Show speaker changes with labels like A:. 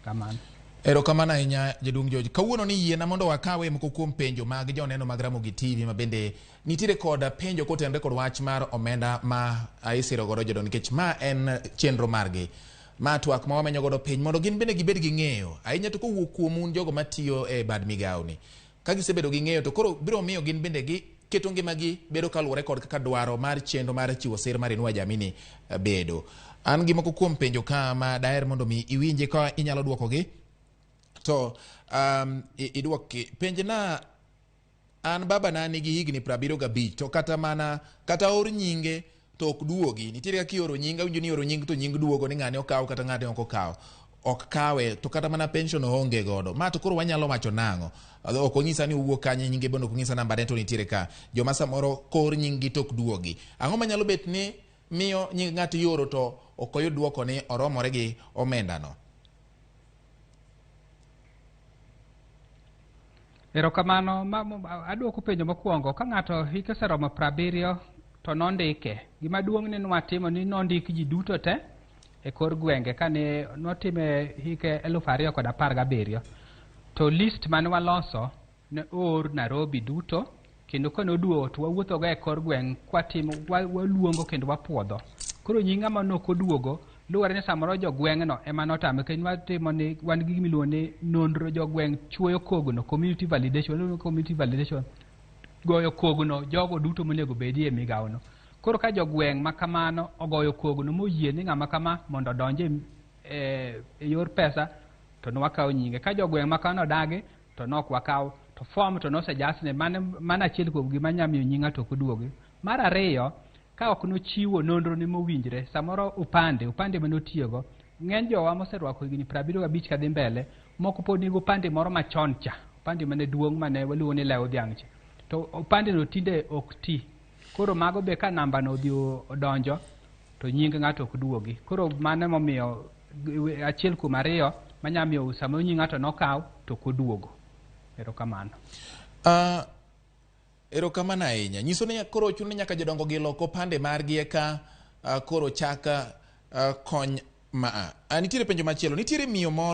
A: Kamano.
B: Erokamano ahinya Jaduong' George. Kawuono ni yiena mondo wakawe moko kuom penjo mag joneno mag Ramogi TV ma bende nitiere kod penjo kotenore kod wach mar omenda ma isiro godo jodo, nikech ma en chenro margi. Ma twak ma wamenyo godo piny mondo gin bende gibed gi ng'eyo ahinya to kowuok kuom un jogo matiyo e bad migawoni. Ka gisebedo gi ng'eyo to koro biro miyo gin bende keto ngimagi bedo kaluwore kod kaka dwaro mar chenro mar chiwo sir mar Inua Jamii ni bedo. An gi moko kuom penjo ka ma daher mondo mi iwinje ka inyalo duokogi. To iduoki penjna, an baba na nigi higni 75 to kata or nyinge to ok duogi. Nitiere kaka ioro nying, awinjo ni oro nying to nying duogo ni ng'ane okaw kata ng'ane ok okaw. Ok kawe to kata mana pension onge godo. Ma to koro wanyalo wacho nang'o? Ok onyisa ni owuok kanye nyinge bondo, ok onyisa namba ne to nitiere ka. Joma samoro kor nying gi to ok duogi. Ang'o manyalo bet ni miyo nying ng'ato ioro to ok oyud duoko ni oromore gi omenda no?
A: Erokamano, aduoko penjo mokwongo. Ka ng'ato hike oseromo 70 to nondike, gima duong' ni nwatimo ni nondik ji duto te e kor gwenge kane notime hike 2017. To list mane waloso ne or Nairobi duto, kendo kanoduo to wawuothoga e kor gweng' waluongo kendo wapuodho. Koro nyinga ma nokoduogo luwore ni samoro jogweng'no ema notame, kendo watimo ni wan gi gimiluongo ni nonro jogweng' chuoyo kogno, community validation, goyo kogno jogo duto monego bedie e migawono. Koro ka jogweng' ma kamano ogoyo kogno moyie ni ng'ama kama mondo odonje e yor pesa, to nwakawo nyinge. Ka jogweng' ma kamano odagi, to nok wakaw, to form to nosejasne, mana achiel kuom gima nyamiyo nyinga to ok oduogi. Mar ariyo, ka ok nochiwo nonro ni mowinjre, samoro upande manotiyogo, ng'eny jowa moserwako higni 75 kadhi mbele, moko pod nigi upande moro machon cha, upande mane duong' mane waluongo ni lew dhiang' cha. To upande no tinde ok ti. Koro mago be ka namba no odhi odonjo, to nying ng'ato ok duogi. Koro mano momiyo achiel kuom ariyo manyamiyo sama nying ng'ato nokaw to ok oduogo. Erokamano.
B: Erokamano ahinya. Nyiso ni koro chuno nyaka jodongo gi loko pande margi eka koro chaka kony ma. Nitiere penjo machielo. Nitiere miyo moro